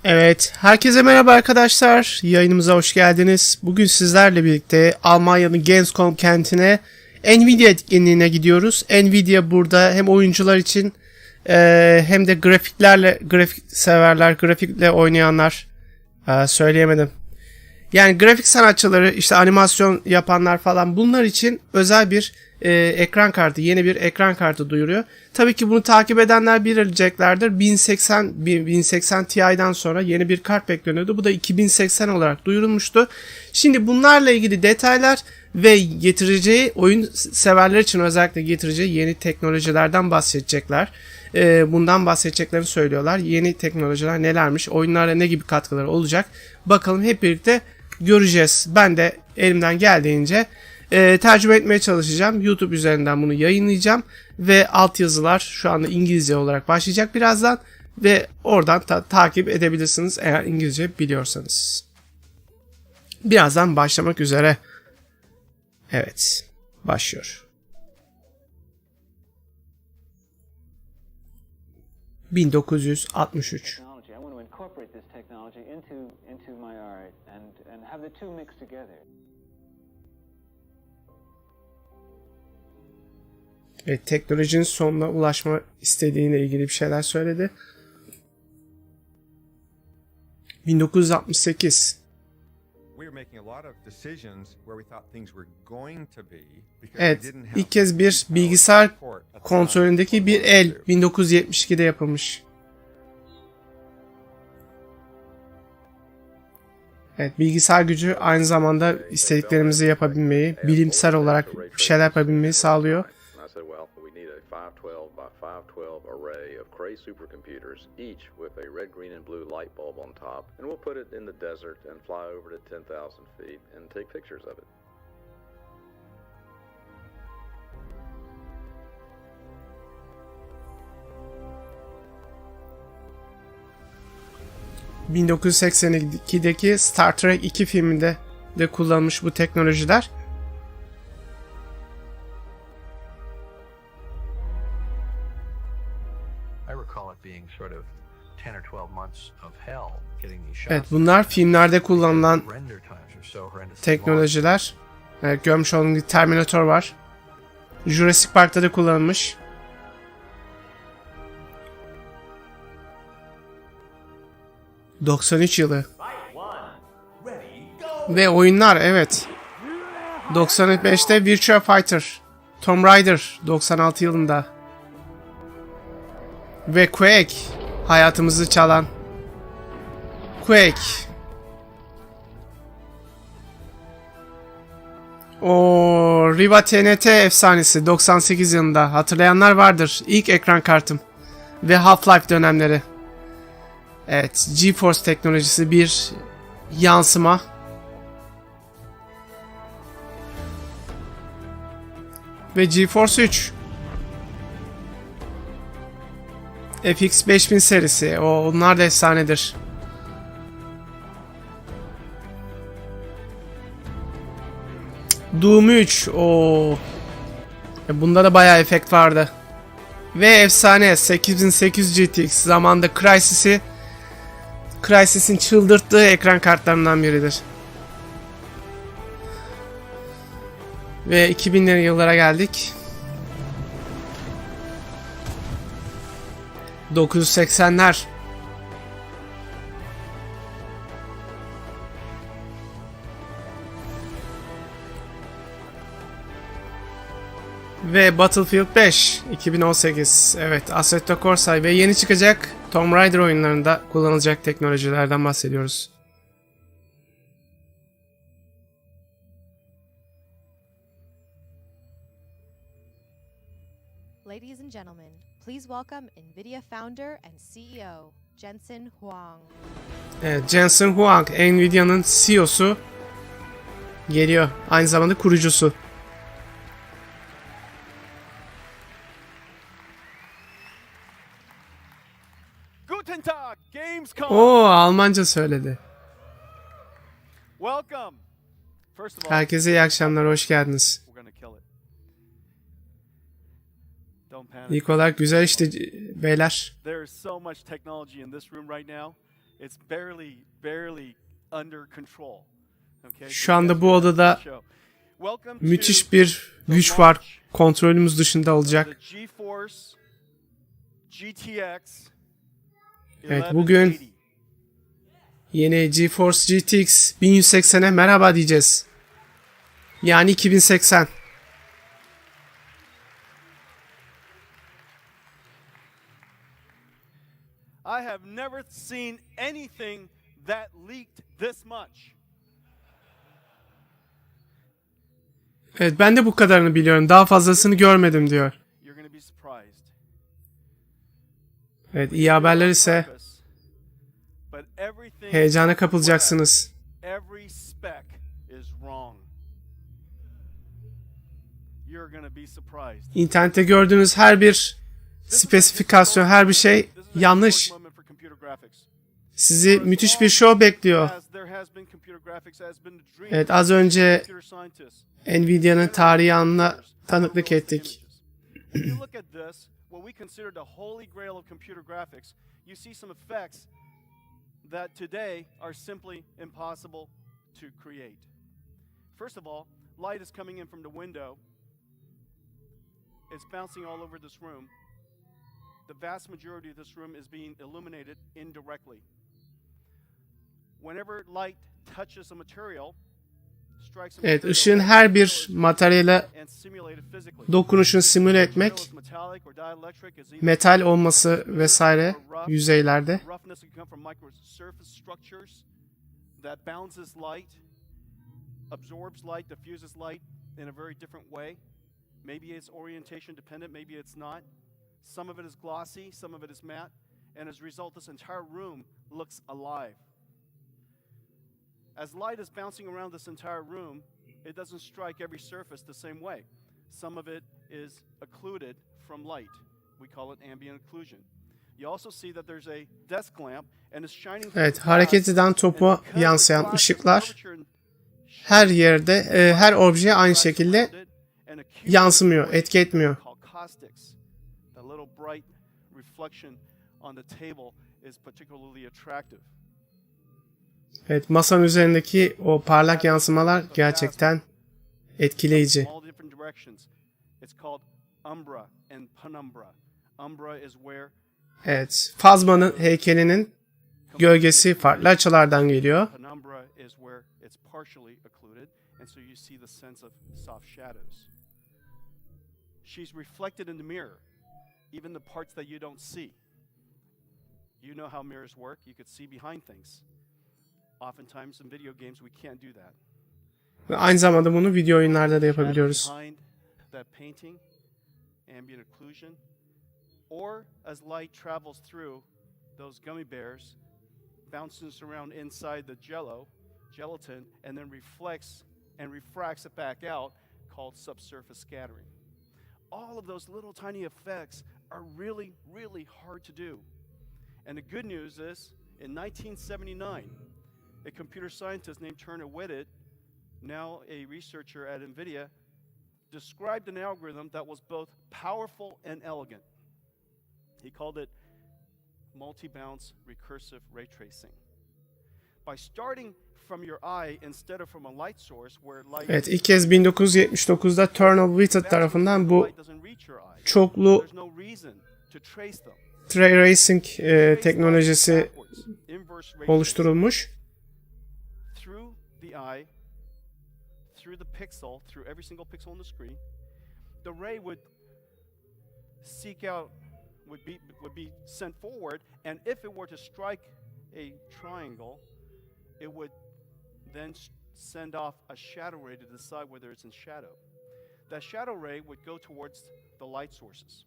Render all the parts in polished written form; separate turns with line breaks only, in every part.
Evet, herkese merhaba arkadaşlar. Yayınımıza hoş geldiniz. Bugün sizlerle birlikte Almanya'nın Gamescom kentine Nvidia etkinliğine gidiyoruz. Nvidia burada hem oyuncular için hem de grafik severler, grafikle oynayanlar söyleyemedim. Yani grafik sanatçıları, işte animasyon yapanlar falan, bunlar için özel bir ekran kartı, yeni bir ekran kartı duyuruyor. Tabii ki bunu takip edenler bileceklerdir. 1080 Ti'den sonra yeni bir kart bekleniyordu. Bu da 2080 olarak duyurulmuştu. Şimdi bunlarla ilgili detaylar ve getireceği, oyun severler için özellikle getireceği yeni teknolojilerden bahsedecekler. Bundan bahsedeceklerini söylüyorlar. Yeni teknolojiler nelermiş, oyunlara ne gibi katkıları olacak, bakalım hep birlikte göreceğiz. Ben de elimden geldiğince tercüme etmeye çalışacağım. YouTube üzerinden bunu yayınlayacağım ve altyazılar şu anda İngilizce olarak başlayacak birazdan ve oradan takip edebilirsiniz eğer İngilizce biliyorsanız. Birazdan başlamak üzere. Evet, başlıyor. 1963. Evet, teknolojinin sonuna ulaşma istediğiyle ilgili bir şeyler söyledi. 1968. Evet, ilk kez bir bilgisayar kontrolündeki bir el 1972'de yapılmış. Evet, bilgisayar gücü aynı zamanda istediklerimizi yapabilmeyi, bilimsel olarak bir şeyler yapabilmeyi sağlıyor.
Supercomputers, each with a red, green, and blue light bulb on top, and we'll put it in the desert and fly over to 10,000 feet and take pictures of it.
...1982'deki Star Trek 2 filminde de kullanılmış bu teknolojiler. Evet, bunlar filmlerde kullanılan teknolojiler. Evet, görmüş olduğunuz gibi Terminator var. Jurassic Park'ta da kullanılmış. ...93 yılı. Ve oyunlar, evet. 95'te Virtua Fighter. Tomb Raider 96 yılında. Ve Quake, hayatımızı çalan Quake. O Riva TNT efsanesi 98 yılında, hatırlayanlar vardır. İlk ekran kartım ve Half-Life dönemleri. Evet, Geforce teknolojisi bir yansıma. Ve Geforce 3. FX 5000 serisi. Onlar da efsanedir. Doom 3. Bunda da bayağı efekt vardı. Ve efsane 8800 GTX. Zamanında Crysis'in çıldırttığı ekran kartlarından biridir. Ve 2000'li yıllara geldik. 980'ler. Ve Battlefield 5 2018. Evet, Assetto Corsa ve yeni çıkacak Tomb Raider oyunlarında kullanılacak teknolojilerden bahsediyoruz.
Ladies and gentlemen, please welcome Nvidia founder and CEO Jensen Huang.
Evet, Jensen Huang, Nvidia'nın CEO'su geliyor. Aynı zamanda kurucusu.
Guten Tag, Gamescom.
Almanca söyledi.
Welcome.
Herkese iyi akşamlar, hoş geldiniz. İlk olarak güzel işte beyler.
It's barely under control. Okay?
Şu anda bu odada
Welcome to
müthiş bir
the
güç var.
launch
Kontrolümüz dışında
of the
olacak.
Geforce GTX
Evet, bugün
1180.
yeni Geforce GTX 1180'e merhaba diyeceğiz. Yani 2080.
I have never seen anything that leaked this much.
Evet, ben de bu kadarını biliyorum. Daha fazlasını görmedim diyor.
You're going to be surprised.
Evet, iyi haberler ise
But everything
heyecana kapılacaksınız.
every spec is wrong. You're going to be surprised.
İnternette gördüğünüz her bir spesifikasyon, her bir şey yanlış. Sizi müthiş bir show bekliyor. Evet, az önce Nvidia'nın tarihi anına tanıklık ettik.
If you look at this, what we consider the holy grail of computer graphics, you see some effects that today are simply impossible to create. First of all, light is coming in from the window. It's bouncing all over this room. The vast majority of this room is being illuminated indirectly. Whenever light touches a material, strikes a
Evet,
material,
ışığın her bir materyale
and simulated physically.
dokunuşunu simüle etmek, metal olması vesaire yüzeylerde.
Roughness can come from microsurface structures that bounces light, absorbs light, diffuses light in a very different way. Maybe it's orientation dependent, maybe it's not. Some of it is glossy, some of it is matte, and as a result, this entire room looks alive. As light is bouncing around this entire room, it doesn't strike every surface the same way. Some of it is occluded from light. We call it ambient occlusion. You also see that there's a desk lamp and it's shining through
Evet,
the
hareket
glass,
eden topa
and because the
yansıyan
glass is
ışıklar
curvature and
her yerde, her objeye aynı şekilde
and accumulates
yansımıyor,
what
etki etmiyor.
called caustics. The little bright reflection on the table is particularly attractive.
Evet, masanın üzerindeki o parlak yansımalar gerçekten etkileyici.
All different directions. It's called umbra and penumbra. Umbra is where
Evet, Fazma'nın heykelinin gölgesi farklı açılardan geliyor.
penumbra is where it's partially occluded, and so you see the sense of soft shadows. She's reflected in the mirror, even the parts that you don't see. You know how mirrors work. You could see behind things. Oftentimes in video games we can't do that.
Ve aynı zamanda bunu video oyunlarda da yapabiliyoruz.
Behind that painting, ambient occlusion, or as light travels through those gummy bears, bounces around inside the gelatin, and then reflects and refracts it back out, called subsurface scattering. All of those little tiny effects are really, really hard to do. And the good news is, in 1979, a computer scientist named Turner Whitted, now a researcher at Nvidia, described an algorithm that was both powerful and elegant. He called it multi-bounce recursive ray tracing. By starting from your eye instead of from a light source where light
Evet, ilk kez 1979'da Turner Whitted tarafından bu
doesn't reach your eye,
çoklu
there's no reason to trace them.
ray tracing teknolojisi
Inverse ray
oluşturulmuş.
through the eye, through the pixel, through every single pixel on the screen, the ray would seek out, would be sent forward, and if it were to strike a triangle, it would then send off a shadow ray to decide whether it's in shadow. That shadow ray would go towards the light sources.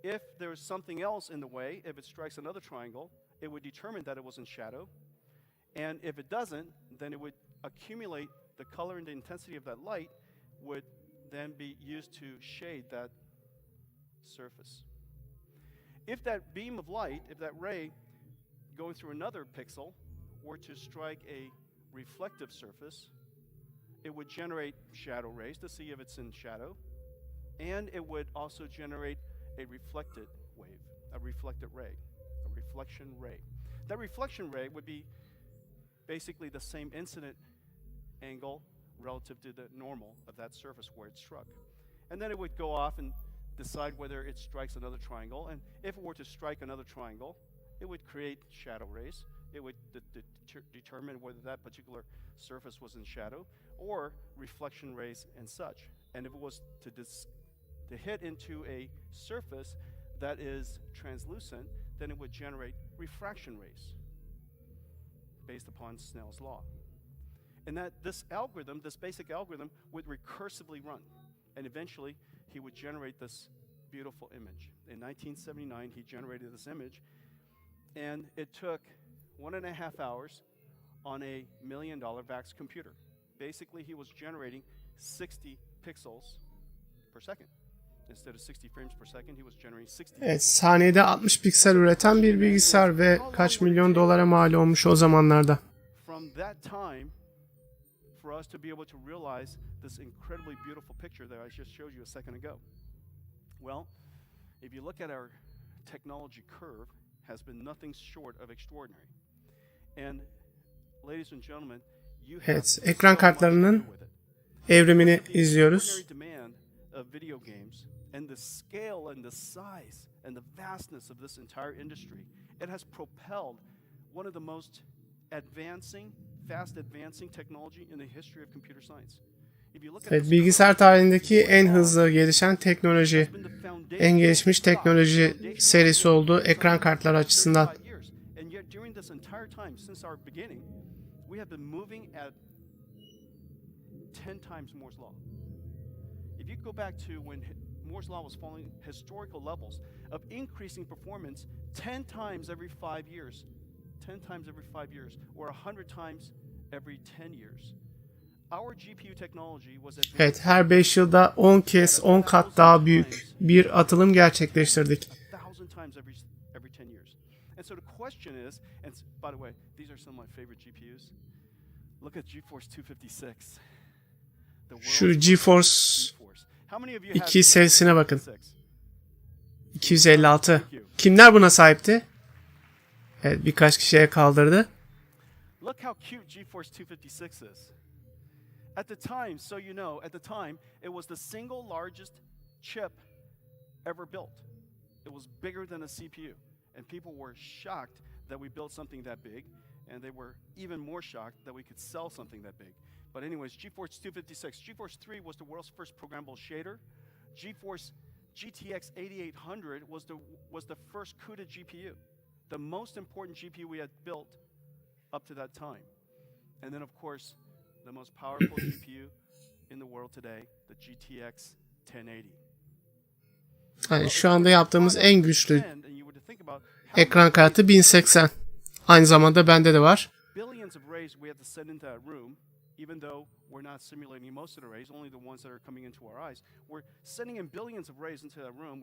If there's something else in the way, if it strikes another triangle, it would determine that it was in shadow. And if it doesn't, then it would accumulate the color and the intensity of that light would then be used to shade that surface. If that beam of light, if that ray going through another pixel were to strike a reflective surface, it would generate shadow rays to see if it's in shadow, and it would also generate a reflected wave, a reflected ray, a reflection ray. That reflection ray would be basically the same incident angle relative to the normal of that surface where it struck. And then it would go off and decide whether it strikes another triangle. And if it were to strike another triangle, it would create shadow rays. It would determine whether that particular surface was in shadow or reflection rays and such. And if it was to hit into a surface that is translucent, then it would generate refraction rays based upon Snell's law. And that this basic algorithm, would recursively run. And eventually, he would generate this beautiful image. In 1979, he generated this image. And it took 1.5 hours on a $1 million VAX computer. Basically, he was generating 60 pixels per second. Instead of 60 frames per second, he was generating 60.
Evet, saniyede 60 piksel üreten bir bilgisayar ve kaç milyon dolara mal olmuş o zamanlarda.
From that time, for us to be able to realize this incredibly beautiful picture that I just showed you a second ago. Well, if you look at our technology curve, has been nothing short of extraordinary. And ladies and gentlemen, you have
Evet, ekran kartlarının evrimini izliyoruz.
demand of video games and the scale and the size and the vastness of this entire industry, it has propelled one of the most fast advancing technology in the history of computer science.
Evet, bilgisayar tarihindeki en hızlı gelişen teknoloji, en gelişmiş teknoloji serisi oldu ekran kartları açısından.
And yet during this entire time since our beginning, we have been moving at 10 times Moore's law. If you go back to when Moore's law was following historical levels of increasing performance 10 times every 5 years, 10 times every 5 years, or 100 times every 10 years. Our GPU technology was
Evet, her 5 yılda 10 kez 10 kat daha büyük bir atılım gerçekleştirdik.
1,000 times every 10 years. And so the question is, and by the way, these are some of my favorite GPUs. Look at Geforce 256.
Şu Geforce 2 serisine bakın. 256. Kimler buna sahipti? Evet, birkaç kişiye kaldırdı.
Look how cute Geforce 256 is. At the time, so you know, at the time, it was the single largest chip ever built. It was bigger than a CPU. And people were shocked that we built something that big. And they were even more shocked that we could sell something that big. But anyways, Geforce 256. Geforce 3 was the world's first programmable shader. Geforce GTX 8800 was the first CUDA GPU. The most important GPU we had built up to that time. And then, of course, the most powerful GPU in the world today, the GTX 1080.
Yani şu anda yaptığımız en güçlü ekran kartı 1080. Aynı zamanda bende de var.
Billions of rays we have to send into that room, even though we're not simulating most of the rays, only the ones that are coming into our eyes. We're sending in billions of rays into that room.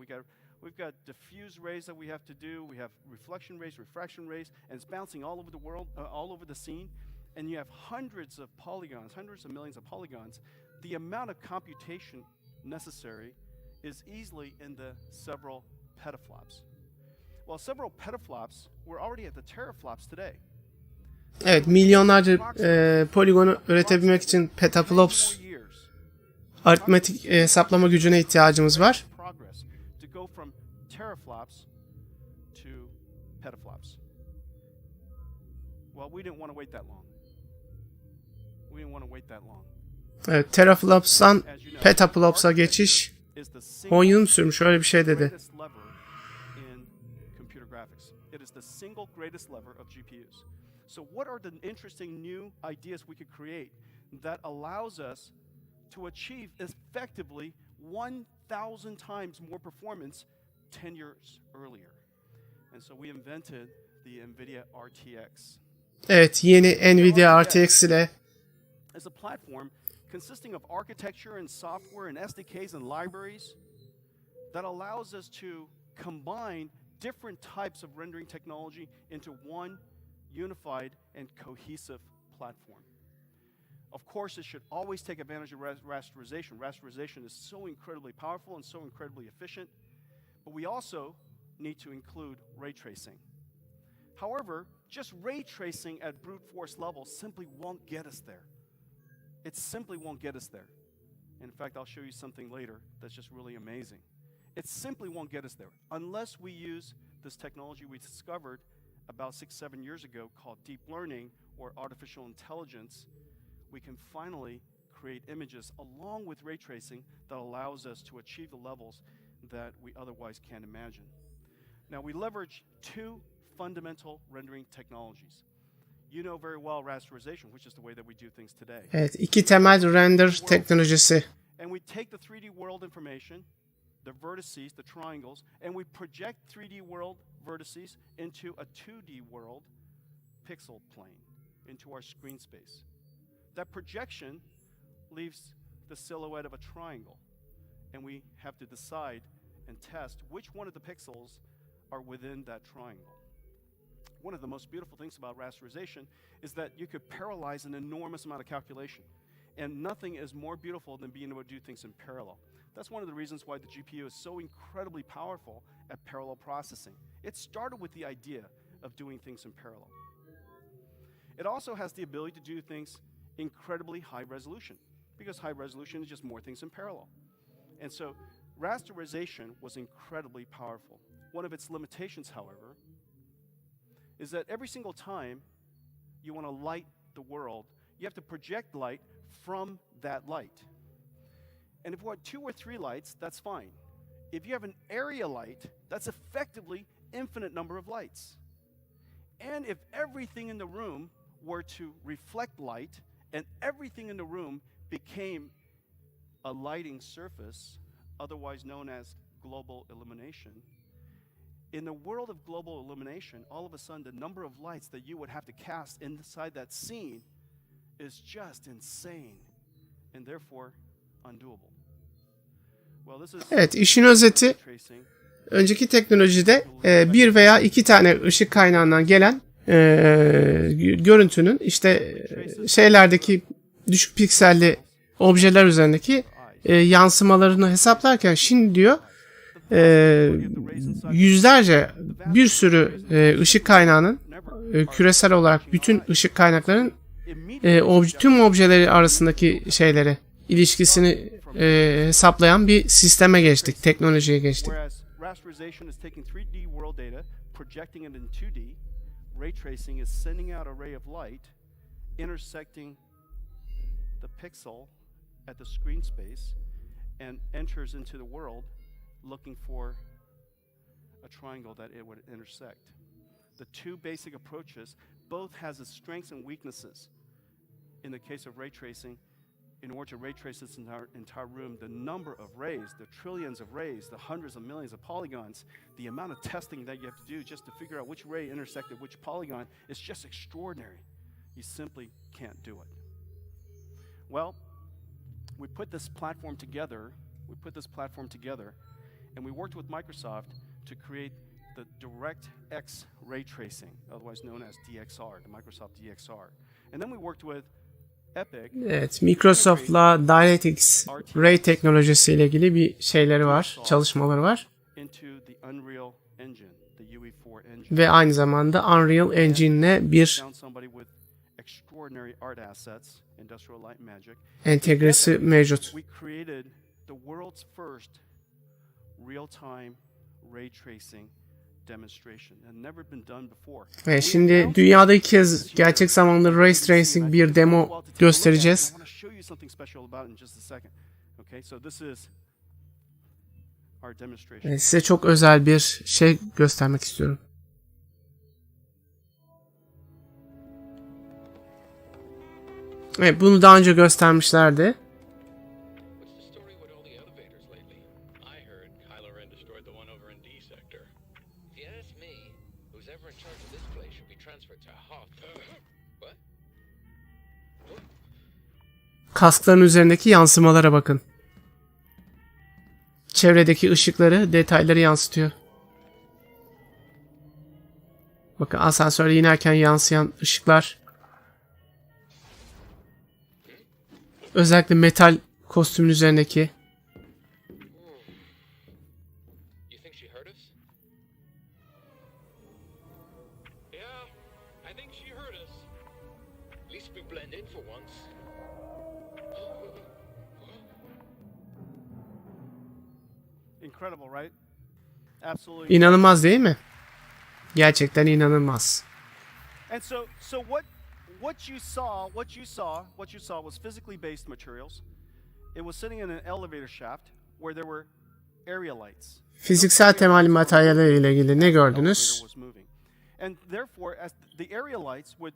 We've got diffuse rays that we have to do. We have reflection rays, refraction rays, and it's bouncing all over the world, all over the scene. And you have hundreds of polygons, hundreds of millions of polygons. The amount of computation necessary is easily in the several petaflops. Well, several petaflops, we're already at the teraflops today.
Evet, milyonlarca poligonu üretebilmek için petaflops aritmetik hesaplama gücüne ihtiyacımız var. Evet, teraflops'tan petaflops'a geçiş 10 yıl sürmüş, öyle bir şey dedi.
So what are the interesting new ideas we could create that allows us to achieve effectively 1,000 times more performance 10 years earlier? And so we invented the Nvidia RTX.
Evet, yeni Nvidia RTX ile
as a platform consisting of architecture and software and SDKs and libraries that allows us to combine different types of rendering technology into one unified and cohesive platform. Of course, it should always take advantage of rasterization. Rasterization is so incredibly powerful and so incredibly efficient, but we also need to include ray tracing. However, just ray tracing at brute force levels simply won't get us there. It simply won't get us there. In fact, I'll show you something later that's just really amazing. It simply won't get us there unless we use this technology we discovered about 6-7 years ago called deep learning or artificial intelligence. We can finally create images along with ray tracing that allows us to achieve the levels that we otherwise can't imagine. Now, we leverage two fundamental rendering technologies. You know very well rasterization, which is the way that we do things today.
Evet, iki temel render teknolojisi.
And we take the 3D world information, the vertices, the triangles, and we project 3D world vertices into a 2D world pixel plane, into our screen space. That projection leaves the silhouette of a triangle, and we have to decide and test which one of the pixels are within that triangle. One of the most beautiful things about rasterization is that you could parallelize an enormous amount of calculation. And nothing is more beautiful than being able to do things in parallel. That's one of the reasons why the GPU is so incredibly powerful at parallel processing. It started with the idea of doing things in parallel. It also has the ability to do things incredibly high resolution, because high resolution is just more things in parallel. And so rasterization was incredibly powerful. One of its limitations, however, is that every single time you want to light the world, you have to project light from that light. And if you want 2 or 3 lights, that's fine. If you have an area light, that's effectively infinite number of lights. And if everything in the room were to reflect light, and everything in the room became a lighting surface, otherwise known as global illumination, in the world of global illumination, all of a sudden the number of lights that you would have to cast inside that scene is just insane and therefore undoable. Well, this is
Evet, işin özeti önceki teknolojide bir veya iki tane ışık kaynağından gelen görüntünün işte şeylerdeki düşük pikselli objeler üzerindeki yansımalarını hesaplarken şimdi diyor yüzlerce bir sürü ışık kaynağının küresel olarak bütün ışık kaynaklarının tüm objeleri arasındaki şeyleri ilişkisini hesaplayan bir sisteme geçtik, teknolojiye geçtik.
Rasterization is taking 3D world data, projecting it in 2D. Ray tracing is sending out a ray of light, intersecting the pixel at the screen space, and enters into the world looking for a triangle that it would intersect. The two basic approaches both has its strengths and weaknesses. In the case of ray tracing, in order to ray trace this entire room, the number of rays, the trillions of rays, the hundreds of millions of polygons, the amount of testing that you have to do just to figure out which ray intersected which polygon is just extraordinary. You simply can't do it. Well, we put this platform together, and we worked with Microsoft to create the DirectX ray tracing, otherwise known as DXR, the Microsoft DXR. And then we worked with
Evet, Microsoft'la DirectX Ray teknolojisiyle ilgili bir şeyleri var, çalışmaları var. Ve aynı zamanda Unreal Engine'le bir entegresi mevcut. Ve şimdi dünyada ilk kez gerçek zamanlı Ray Tracing bir demo göstereceğiz. Size çok özel bir şey göstermek istiyorum. Evet, bunu daha önce göstermişlerdi. Kaskların üzerindeki yansımalara bakın. Çevredeki ışıkları, detayları yansıtıyor. Bakın asansöre inerken yansıyan ışıklar. Özellikle metal kostümün üzerindeki.
least we blend in for once.
Incredible, right? Absolutely.
İnanılmaz değil mi? Gerçekten inanılmaz.
And so what you saw was physically based materials. It was sitting in an elevator shaft where there were area lights.
Fiziksel temelli materyaller ile ilgili ne gördünüz?
And therefore, as the area lights would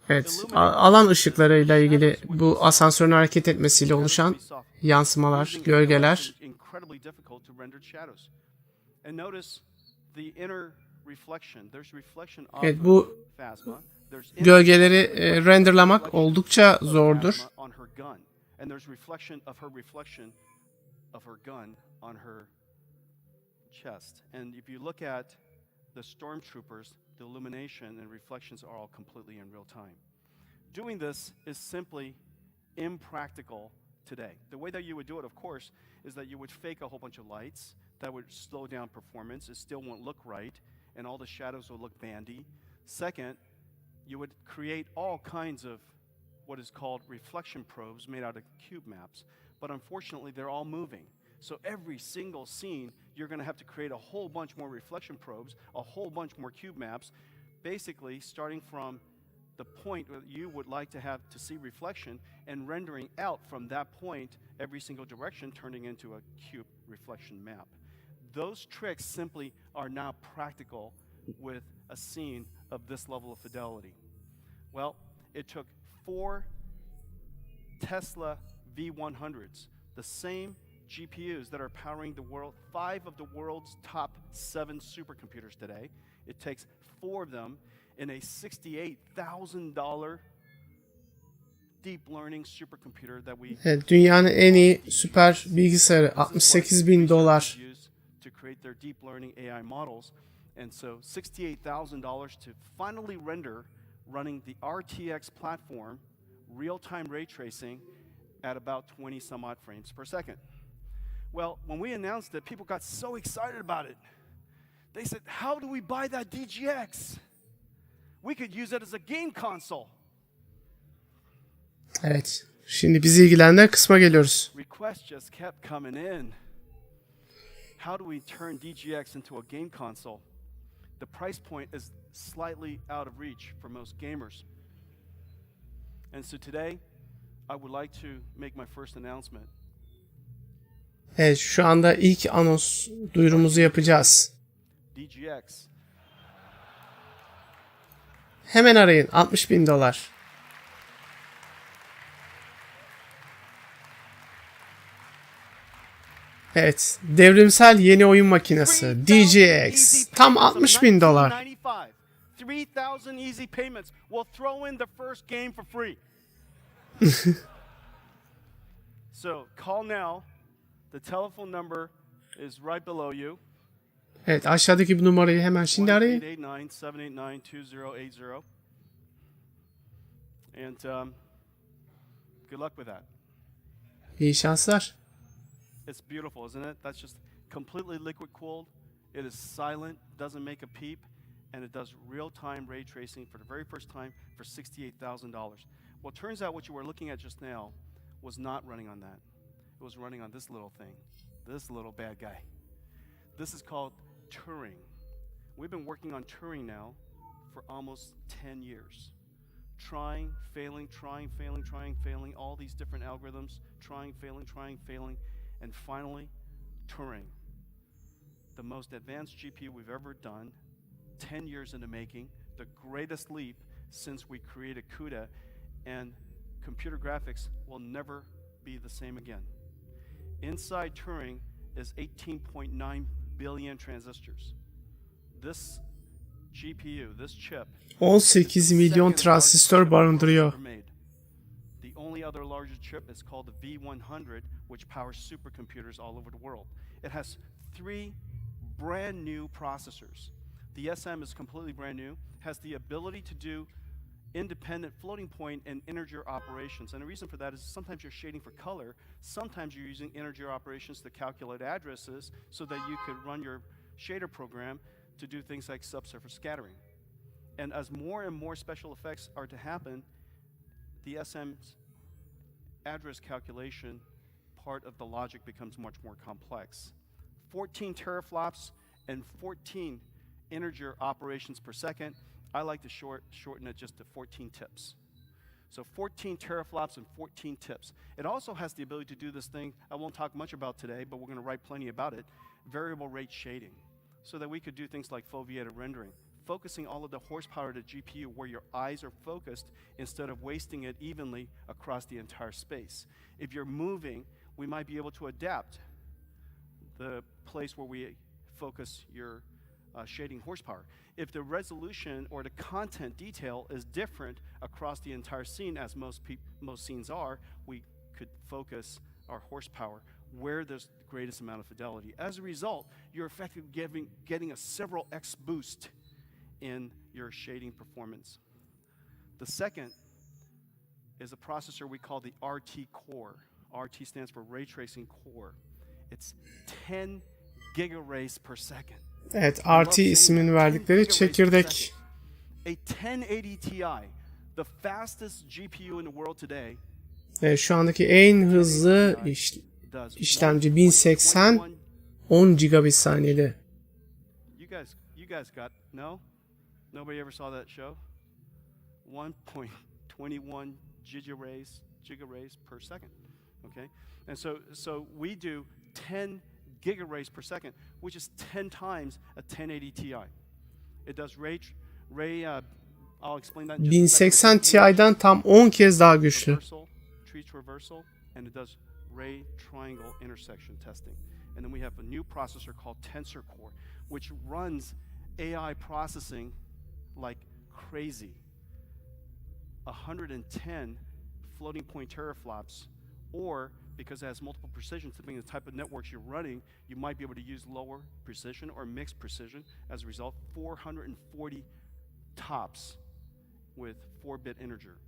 Evet, alan ışıklarıyla ilgili bu asansörün hareket etmesiyle oluşan yansımalar, gölgeler.
Incredibly difficult to render shadows. And notice the inner reflection. There's reflection of
Evet, bu
phasma.
gölgeleri renderlamak oldukça zordur.
On her gun. And there's reflection of her gun on her chest. And if you look at the stormtroopers, the illumination and reflections are all completely in real time. Doing this is simply impractical today. The way that you would do it, of course, is that you would fake a whole bunch of lights. That would slow down performance. It still won't look right, and all the shadows will look bandy. Second, you would create all kinds of what is called reflection probes made out of cube maps. But unfortunately, they're all moving. So every single scene, you're going to have to create a whole bunch more reflection probes, a whole bunch more cube maps, basically starting from the point where you would like to have to see reflection and rendering out from that point every single direction, turning into a cube reflection map. Those tricks simply are not practical with a scene of this level of fidelity. Well, it took 4 Tesla V100s, the same GPUs that are powering 5 of the world's top 7 supercomputers today. It takes 4 of them in a $68,000 deep learning supercomputer that we
Evet, dünyanın en iyi süper bilgisayarı $68.000.
to create their deep learning AI models. And so $68,000 to finally render running the RTX platform real-time ray tracing at about 20 some odd frames per second. Well, when we announced it, people got so excited about it. They said, how do we buy that DGX? We could use it as a game console.
Evet, şimdi bizi ilgilendiren kısma geliyoruz.
Requests just kept coming in. How do we turn DGX into a game console? The price point is slightly out of reach for most gamers. And so today, I would like to make my first announcement.
Evet, şu anda ilk anons duyurumuzu yapacağız.
DGX.
Hemen arayın, $60.000. Evet, devrimsel yeni oyun makinesi DGX tam $60.000.
3,000 easy payments. We'll throw in the first game for free. So call now. The telephone number is right below you.
Evet, aşağıdaki bu numarayı hemen şimdi arayın.
1-889-789-2080. And good luck with that.
İyi şanslar.
It's beautiful, isn't it? That's just completely liquid cooled. It is silent, doesn't make a peep, and it does real-time ray tracing for the very first time for $68,000. Well, it turns out what you were looking at just now was not running on that. It was running on this little thing, this little bad guy. This is called Turing. We've been working on Turing now for almost 10 years. Trying, failing, all these different algorithms, trying, failing, and finally, Turing. The most advanced GPU we've ever done, 10 years in the making, the greatest leap since we created CUDA, and computer graphics will never be the same again. Inside Turing is 18.9 billion transistors. This GPU, this chip,
18 milyon transistör barındırıyor.
The only other larger chip is called the V100, which powers supercomputers all over the world. It has 3 brand new processors. The SM is completely brand new, has the ability to do independent floating point and integer operations. And the reason for that is sometimes you're shading for color, sometimes you're using integer operations to calculate addresses so that you could run your shader program to do things like subsurface scattering. And as more and more special effects are to happen, the SM's address calculation part of the logic becomes much more complex. 14 teraflops and 14 integer operations per second. I like to shorten it just to 14 tips. So 14 teraflops and 14 tips. It also has the ability to do this thing I won't talk much about today, but we're going to write plenty about it, variable rate shading, so that we could do things like foveated rendering, focusing all of the horsepower to GPU where your eyes are focused instead of wasting it evenly across the entire space. If you're moving, we might be able to adapt the place where we focus your shading horsepower. If the resolution or the content detail is different across the entire scene, as most scenes are, we could focus our horsepower where there's the greatest amount of fidelity. As a result, you're effectively getting a several X boost in your shading performance. The second is a processor we call the RT core. RT stands for Ray Tracing Core. It's 10 gigaраys per second.
Evet, RT ismini verdikleri çekirdek.
A 1080 Ti, the fastest GPU in the world today.
Evet, şu andaki en hızlı işlemci 1080 10 gigabit saniyede.
You guys got no? Nobody ever saw that show? 1.21 gigaраys per second. Okay? And so we do 10 gigaраys per second, which is 10 times a 1080 Ti. It does I'll explain that in just a second.
1080 Ti'den tam 10 kez daha güçlü.
Tree traversal, and it does ray triangle intersection testing. And then we have a new processor called Tensor Core, which runs AI processing like crazy. 110 floating point teraflops, or because it has multiple precisions, depending on the type of networks you're running, you might be able to use lower precision or mixed precision. As a result, 440 tops with 4-bit integer.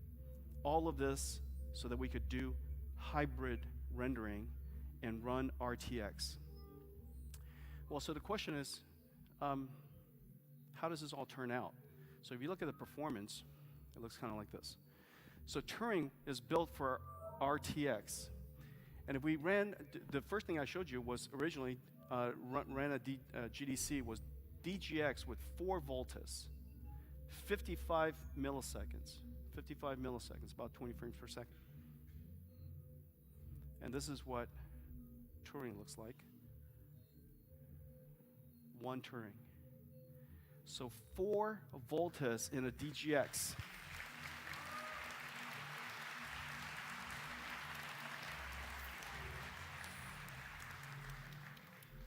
All of this so that we could do hybrid rendering and run RTX. Well, so the question is, how does this all turn out? So if you look at the performance, it looks kind of like this. So Turing is built for RTX. And if we ran, the first thing I showed you was originally ran a GDC was DGX with 4 volts, 55 milliseconds, about 20 frames per second. And this is what Turing looks like. 1 Turing. So 4 volts in a DGX.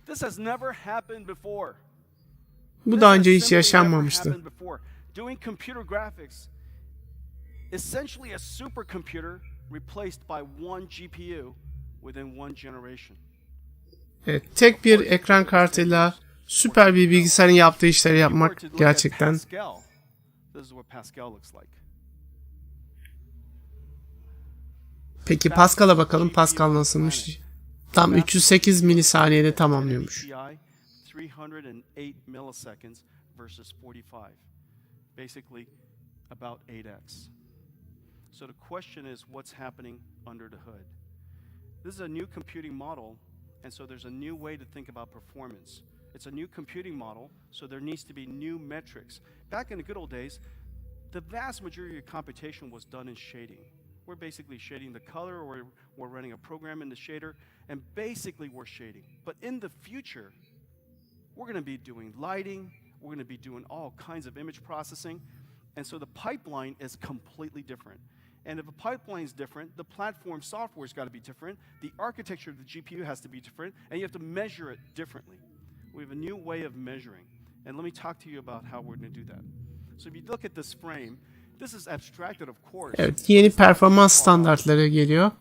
This has never happened before.
Bu daha önce hiç yaşanmamıştı.
Doing computer graphics, essentially a supercomputer replaced by 1 GPU within 1 generation.
Evet, tek bir ekran kartıyla süper bir bilgisayarın yaptığı işleri yapmak gerçekten.
This is what Pascal looks like.
Peki Pascal'a bakalım. Pascal nasılmış? Tam 308 milisaniyede tamamlıyormuş.
308 milliseconds versus 45. Basically about 8x. So the question is, what's happening under the hood? This is a new computing model, and so there's a new way to think about performance. It's a new computing model, so there needs to be new metrics. Back in the good old days, the vast majority of computation was done in shading. We're basically shading the color, or we're running a program in the shader, and basically we're shading. But in the future, we're going to be doing lighting, we're going to be doing all kinds of image processing, and so the pipeline is completely different. And if a pipeline is different, the platform software's got to be different, the architecture of the GPU has to be different, and you have to measure it differently. We have a new way of measuring, and let me talk to you about how we're going to do that. So if you look at this frame, this is abstracted, of course.
Evet, yeni performans standartları geliyor.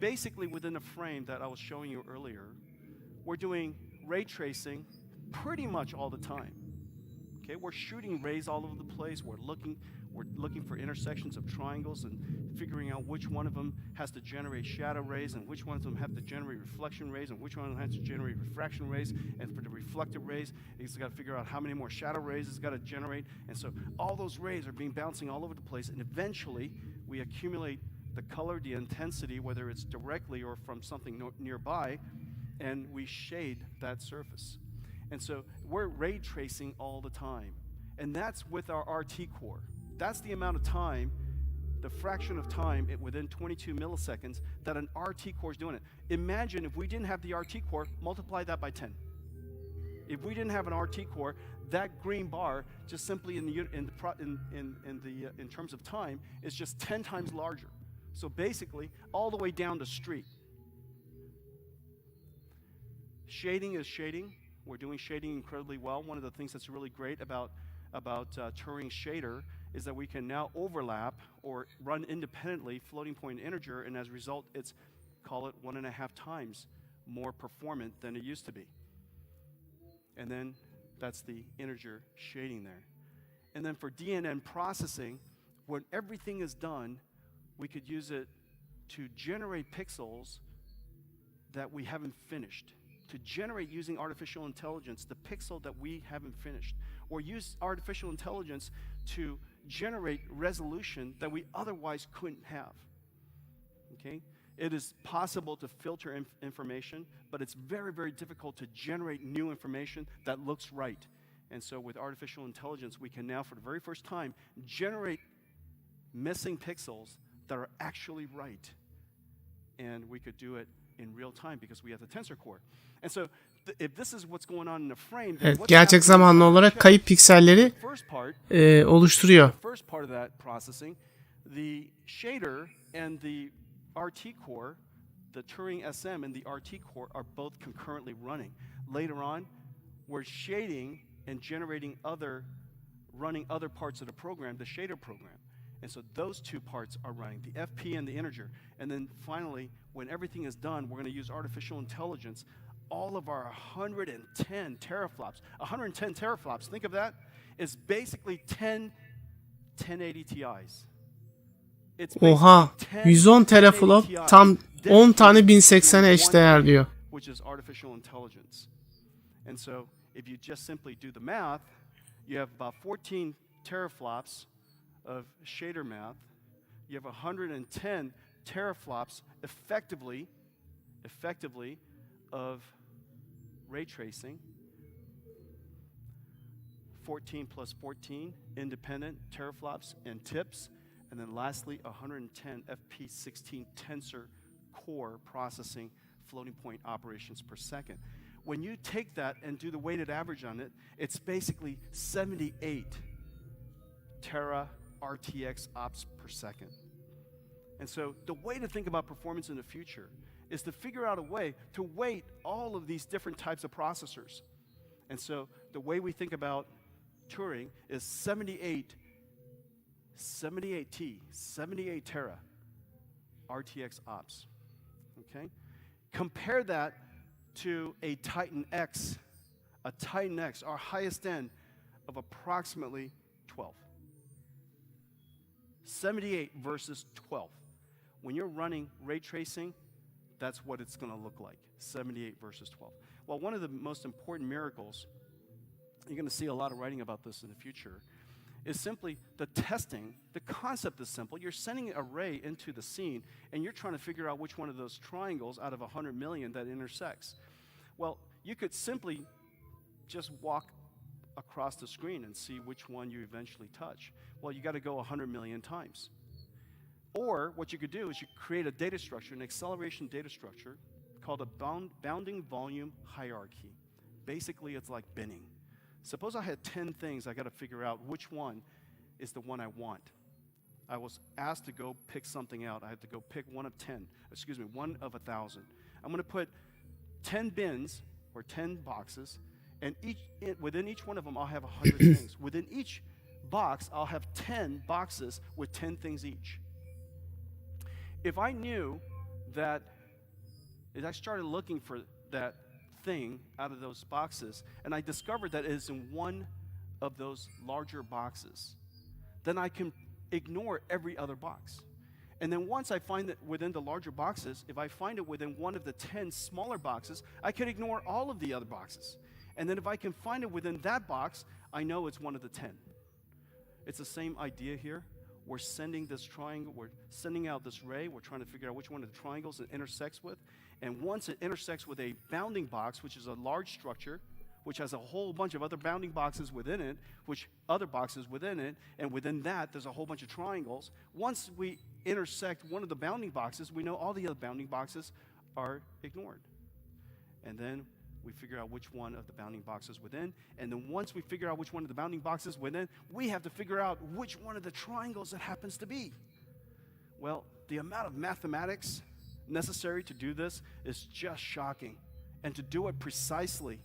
Basically, within the frame that I was showing you earlier, we're doing ray tracing pretty much all the time. Okay, we're shooting rays all over the place. We're looking for intersections of triangles and figuring out which one of them has to generate shadow rays and which one of them have to generate reflection rays and which one of them has to generate refraction rays. And for the reflective rays, it's got to figure out how many more shadow rays it's got to generate. And so all those rays are being bouncing all over the place, and eventually we accumulate the color, the intensity, whether it's directly or from something nearby, and we shade that surface. And so we're ray tracing all the time. And that's with our RT core. That's the amount of time, the fraction of time within 22 milliseconds that an RT core is doing it. Imagine if we didn't have the RT core, multiply that by 10. If we didn't have an RT core, that green bar just simply in terms of time is just 10 times larger. So basically, all the way down the street. Shading is shading. We're doing shading incredibly well. One of the things that's really great about Turing shader is that we can now overlap or run independently floating point integer, and as a result, it's, call it 1.5 times more performant than it used to be. And then that's the integer shading there. And then for DNN processing, when everything is done, we could use it to generate pixels that we haven't finished, to generate using artificial intelligence the pixel that we haven't finished, or use artificial intelligence to generate resolution that we otherwise couldn't have. Okay? It is possible to filter information, but it's very, very difficult to generate new information that looks right. And so with artificial intelligence, we can now, for the very first time, generate missing pixels that are actually right. And we could do it in real time because we have the tensor core. And so if this is what's going on in the frame, then
Evet, gerçek zamanlı olarak kayıp pikselleri oluşturuyor.
First part of that processing, the shader and the RT core, the Turing SM and the RT core are both concurrently running. Later on, we're shading and running other parts of the program, the shader program. And so those two parts are running, the FP and the integer. And then finally, when everything is done, we're going to use artificial intelligence. All of our 110 teraflops, 110 teraflops, think of that, is basically 10 1080 Ti's.
Oha, 110 teraflop tam 10 tane 1080'e eşdeğer diyor.
Which is artificial intelligence. And so if you just simply do the math, you have about 14 teraflops of shader math. You have 110 teraflops effectively of ray tracing. 14 plus 14 independent teraflops and tips. And then lastly, 110 FP16 tensor core processing floating point operations per second. When you take that and do the weighted average on it, it's basically 78 tera RTX ops per second. And so the way to think about performance in the future is to figure out a way to weight all of these different types of processors. And so the way we think about Turing is 78 tera RTX ops. Okay? Compare that to a Titan X, our highest end of approximately 12. 78 versus 12. When you're running ray tracing, that's what it's going to look like, 78 versus 12. Well, one of the most important miracles, you're going to see a lot of writing about this in the future, is simply the testing. The concept is simple. You're sending a ray into the scene, and you're trying to figure out which one of those triangles out of 100 million that intersects. Well, you could simply just walk across the screen and see which one you eventually touch. Well, you got to go 100 million times. Or what you could do is you create a data structure, an acceleration data structure called a bounding volume hierarchy. Basically, it's like binning. Suppose I had 10 things I got to figure out which one is the one I want. I was asked to go pick something out. I had to go pick one of 1,000. I'm going to put 10 bins or 10 boxes, and within each one of them I'll have 100 things. Within each box I'll have 10 boxes with 10 things each. If I knew that, if I started looking for that thing out of those boxes, and I discovered that it is in one of those larger boxes, then I can ignore every other box. And then once I find it within the larger boxes, if I find it within one of the 10 smaller boxes, I can ignore all of the other boxes. And then if I can find it within that box, I know it's one of the 10. It's the same idea here. We're sending this triangle, we're sending out this ray, we're trying to figure out which one of the triangles it intersects with. And once it intersects with a bounding box, which is a large structure, which has a whole bunch of other bounding boxes within it, which other boxes within it, and within that there's a whole bunch of triangles. Once we intersect one of the bounding boxes, we know all the other bounding boxes are ignored. And then we figure out which one of the bounding boxes within, and then once we figure out which one of the bounding boxes within, we have to figure out which one of the triangles it happens to be. Well, the amount of mathematics necessary to do this is just shocking. And to do it precisely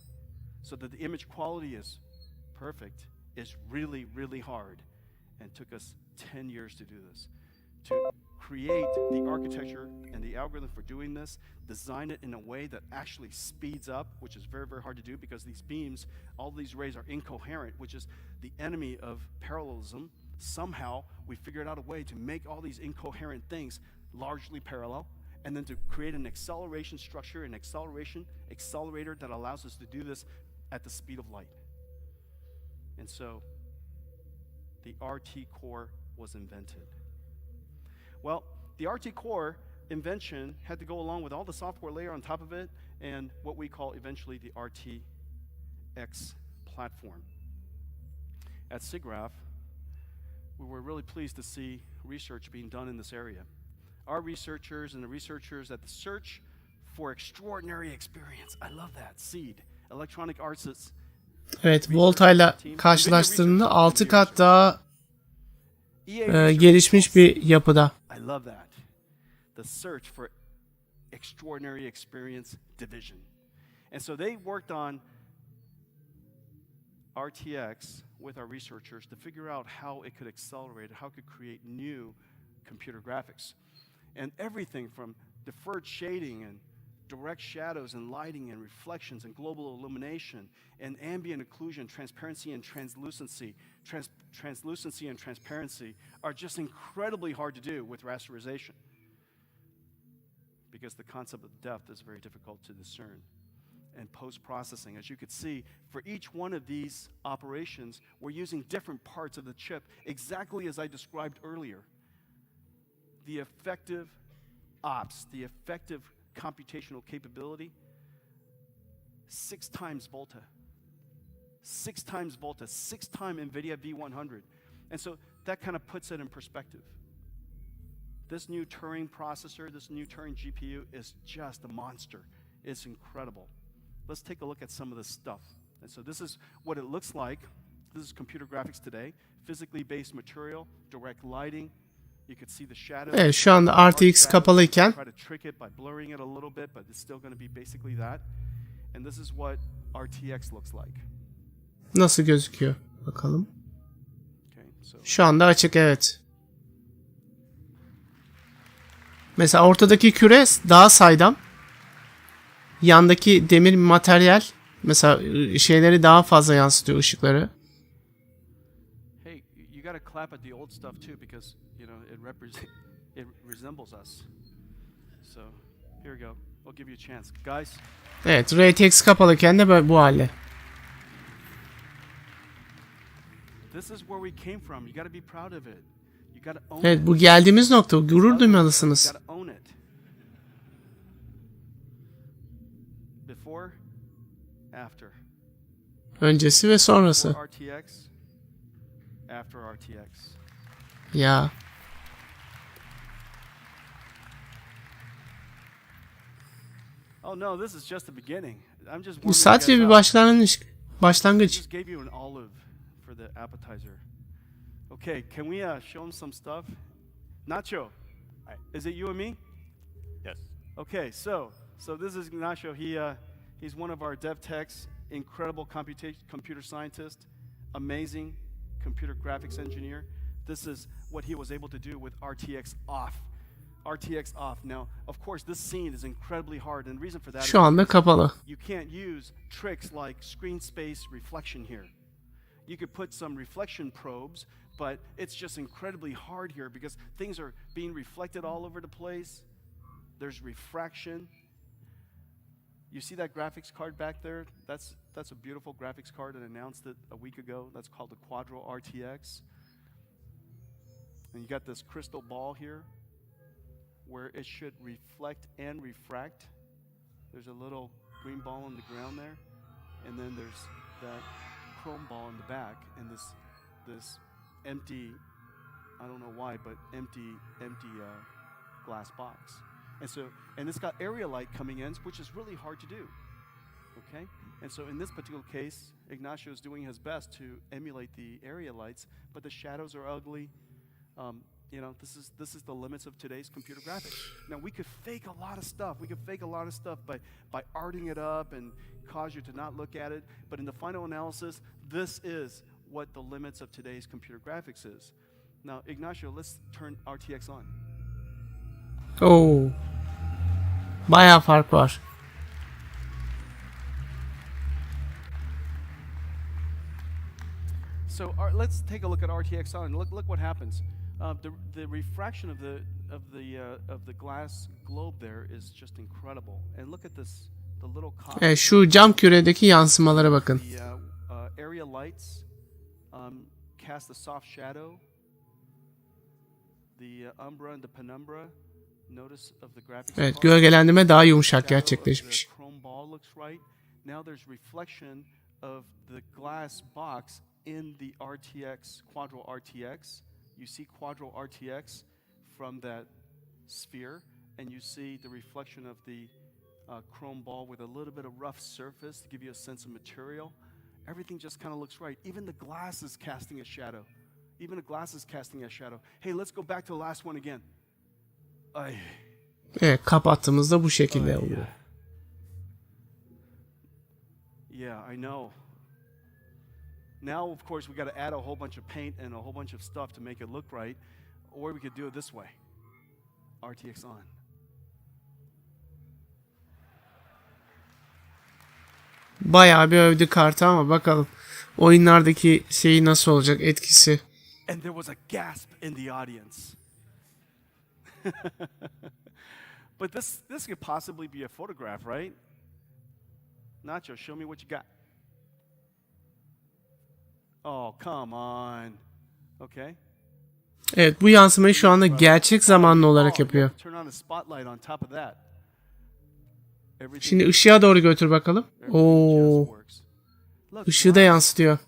so that the image quality is perfect is really, really hard, and took us 10 years to do this. To create the architecture and the algorithm for doing this, design it in a way that actually speeds up, which is very, very hard to do because these beams, all these rays are incoherent, which is the enemy of parallelism. Somehow we figured out a way to make all these incoherent things largely parallel, and then to create an acceleration structure, an accelerator that allows us to do this at the speed of light. And so the RT core was invented. Well, the RT core invention had to go along with all the software layer on top of it and what we call eventually the RTX platform. At SIGGRAPH, we were really pleased to see research being done in this area. Our researchers and the researchers at the Search for Extraordinary Experience, I love that, SEED, Electronic Arts.
Evet, Volta'yla karşılaştığında 6 kat daha gelişmiş bir yapıda.
I love that. The Search for Extraordinary Experience Division. And so they worked on RTX with our researchers to figure out how it could accelerate, how it could create new computer graphics. And everything from deferred shading and direct shadows and lighting and reflections and global illumination and ambient occlusion, transparency and translucency. Translucency and transparency are just incredibly hard to do with rasterization because the concept of depth is very difficult to discern. And post-processing, as you could see, for each one of these operations, we're using different parts of the chip exactly as I described earlier. The effective ops, the effective computational capability, 6 times Volta. 6 times Volta, 6 times Nvidia V100. And so that kind of puts it in perspective. This new Turing processor, this new Turing GPU is just a monster. It's incredible. Let's take a look at some of this stuff. And so this is what it looks like. This is computer graphics today. Physically based material, direct lighting. You could see the shadows.
Evet, şu anda RTX kapalıyken
Try to trick it by blurring it a little bit, but it's still going to be basically that. And this is what RTX looks like.
nasıl gözüküyor? Bakalım.
Okay, so
Şu anda açık, evet. Mesela ortadaki küre daha saydam. Yandaki demir materyal mesela şeyleri daha fazla yansıtıyor, ışıkları.
hey, you got to clap at the old stuff too because, you know, it resembles us. So, here we go. We'll give you a chance. Guys,
Evet, RTX kapalıyken de böyle bu halde.
this is where we came from. You got to be proud of it. You got to own
Evet,
it.
bu geldiğimiz nokta, gurur
You
duymalısınız.
got to own it. Before, after.
Öncesi ve sonrası.
Before RTX, after RTX.
Ya.
Oh no, this is just the beginning. I'm just
Bu
warming
sadece
you
bir
guys up.
başlangıç.
Just gave you an olive for the appetizer. Okay, can we show them some stuff? Nacho, is it you and me?
Yes.
Okay, so this is Nacho. He's one of our dev techs, incredible computer scientist, amazing computer graphics engineer. This is what he was able to do with RTX off. RTX off. Now, of course, this scene is incredibly hard, and the reason for that
Şu anda kapalı.
you can't use tricks like screen space reflection here. You could put some reflection probes, but it's just incredibly hard here because things are being reflected all over the place. There's refraction. You see that graphics card back there? That's a beautiful graphics card, and announced it a week ago. That's called the Quadro RTX. And you got this crystal ball here where it should reflect and refract. There's a little green ball on the ground there, and then there's that chrome ball in the back, and this empty, I don't know why, but empty glass box. And it's got area light coming in, which is really hard to do. Okay? And so in this particular case, Ignacio is doing his best to emulate the area lights, but the shadows are ugly. This is the limits of today's computer graphics. Now, we could fake a lot of stuff. We could fake a lot of stuff by arting it up and cause you to not look at it. But in the final analysis, this is what the limits of today's computer graphics is. Now, Ignacio, let's turn RTX on.
Oo. Bayağı fark var.
So let's take a look at RTX on. Look what happens. The refraction of the glass globe there is just incredible. And look at this, the little
Evet, şu cam küredeki yansımalara bakın.
The area lights cast a soft shadow. The umbra and the penumbra. Notice of the graphics.
Evet, gölgelendirme daha yumuşak gerçekleşmiş.
Chrome ball looks right. Now there's reflection of the glass box in the RTX, Quadro RTX. You see Quadro RTX from that sphere, and you see the reflection of the chrome ball with a little bit of rough surface to give you a sense of material. Everything just kind of looks right. Even the glass is casting a shadow. Hey, let's go back to the last one again. Ay.
Evet, kapattığımızda bu şekilde oluyor.
Yeah, I know. Now, of course, we got to add a whole bunch of paint and a whole bunch of stuff to make it look right, or we could do it this way. RTX on.
Bayağı bir övdü kartı ama bakalım oyunlardaki şeyi nasıl olacak, etkisi.
And there was a gasp in the audience. But this could possibly be a photograph, right? Nacho, show me what you got. Oh, come on. Okay.
Evet, bu yansımayı şu anda gerçek zamanlı olarak yapıyor.
Turn on a spotlight on top of that.
Şimdi ışığa doğru götür bakalım. Oo. Işığı da yansıtıyor.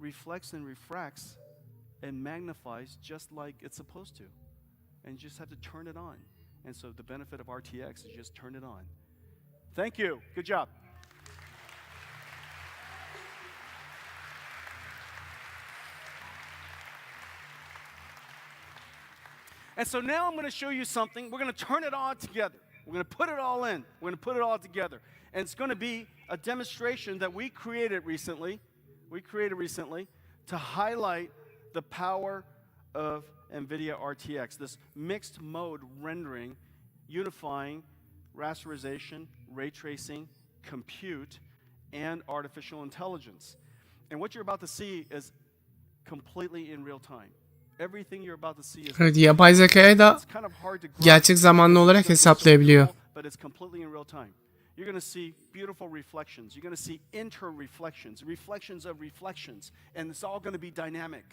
Reflects and refracts and magnifies just like it's supposed to. And you just have to turn it on. And so the benefit of RTX is just turn it on. Thank you. Good job. And so now I'm going to show you something. We're going to turn it all together. We're going to put it all in. We're going to put it all together. And it's going to be a demonstration that we created recently. To highlight the power of Nvidia RTX, this mixed mode rendering, unifying rasterization, ray tracing, compute, and artificial intelligence. And what you're about to see is completely in real time. Everything you're about to see is
Evet, yapay zekayı da gerçek zamanlı olarak hesaplayabiliyor.
But it's completely in real time. You're going to see beautiful reflections. You're going to see inter-reflections, reflections of reflections, and it's all going to be dynamic.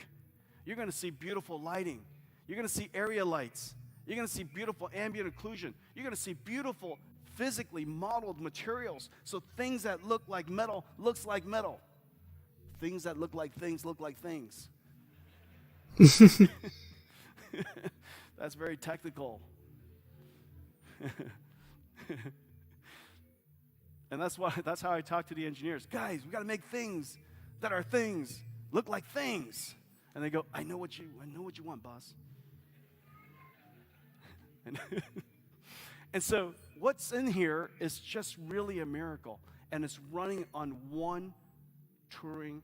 You're going to see beautiful lighting. You're going to see area lights. You're going to see beautiful ambient occlusion. You're going to see beautiful physically modeled materials. So things that look like metal looks like metal. Things that look like things look like things. That's very technical. And that's how I talk to the engineers. Guys, we got to make things that are things look like things. And they go, I know what you want, boss. And so what's in here is just really a miracle. And it's running on one Turing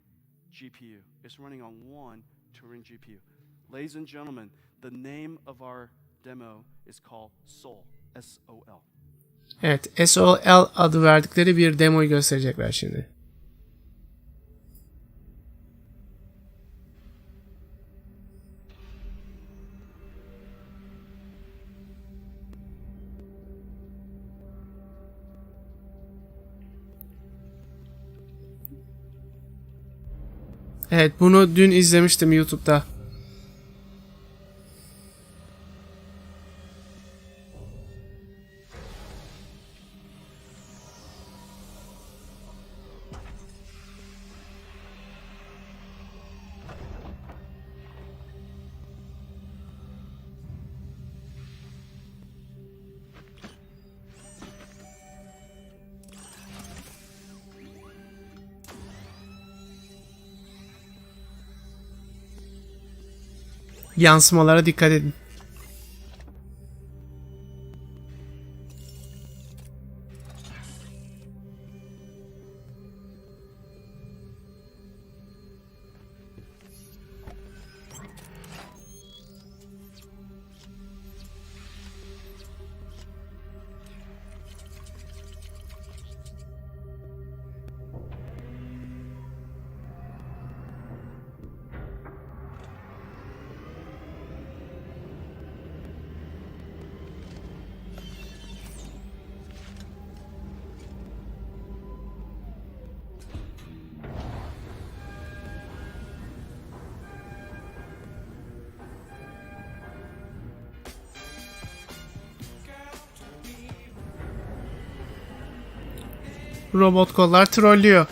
GPU. It's running on one Turing GPU. Ladies and gentlemen, the name of our demo is called Sol. S-O-L.
Evet, SOL adı verdikleri bir demoyu gösterecekler şimdi. Evet, bunu dün izlemiştim YouTube'da. Yansımalara dikkat edin. Robot kollar trollüyor.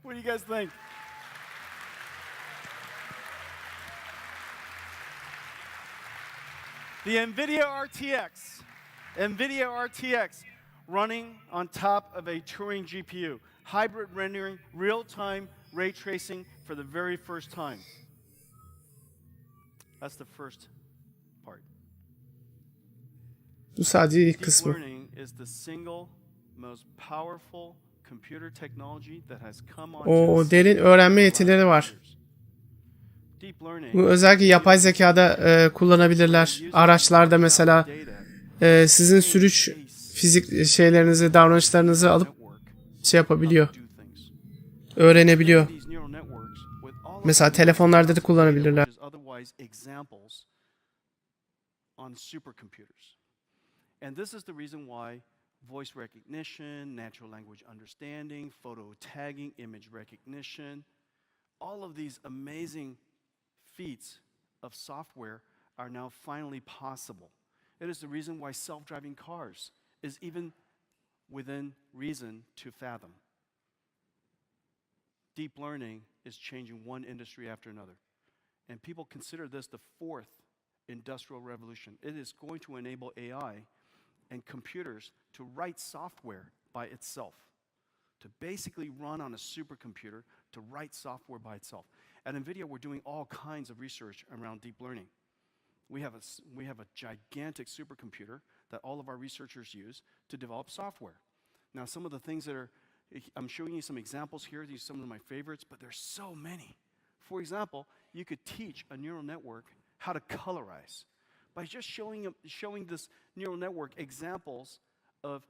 What do you guys think? The Nvidia RTX running on top of a Turing GPU. Hybrid rendering, real-time ray tracing for the very first time. That's the first part.
Bu sadece ilk
Deep
kısmı.
learning is the single most powerful computer technology that has come on.
O derin öğrenme yetileri var.
Deep learning.
Bu özellikle yapay zekada kullanabilirler. Araçlarda mesela sizin sürüş fizik şeylerinizi, davranışlarınızı alıp şey yapabiliyor. Öğrenebiliyor. Mesela telefonlarda da kullanabilirler.
And this is the reason why voice recognition, natural language understanding, photo tagging, image recognition, all of these amazing feats of software are now finally possible. It is the reason why self-driving cars is even within reason to fathom. Deep learning is changing one industry after another. And people consider this the fourth industrial revolution. It is going to enable AI and computers to write software by itself, to basically run on a supercomputer, to write software by itself. At Nvidia, we're doing all kinds of research around deep learning. We have a gigantic supercomputer that all of our researchers use to develop software. Now, some of the things that I'm showing you some examples here. These are some of my favorites, but there's so many. For example, you could teach a neural network how to colorize by just showing this neural network examples of,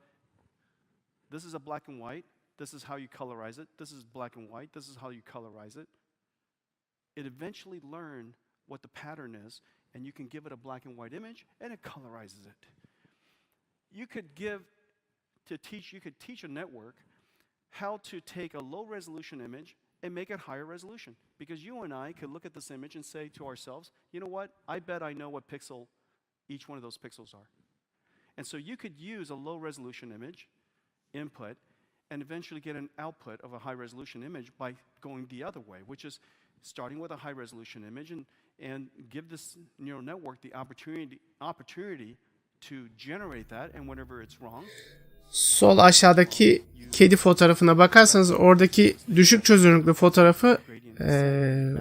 this is a black and white, this is how you colorize it, this is black and white, this is how you colorize it. It eventually learn what the pattern is, and you can give it a black and white image, and it colorizes it. You could teach a network how to take a low resolution image and make it higher resolution. Because you and I could look at this image and say to ourselves, you know what, I bet I know what pixel each one of those pixels are. And so you could use a low resolution image input and eventually get an output of a high resolution image by going the other way, which is starting with a high resolution image and give this neural network the opportunity to generate that, and whenever it's wrong.
Sol aşağıdaki kedi fotoğrafına bakarsanız oradaki düşük çözünürlüklü fotoğrafı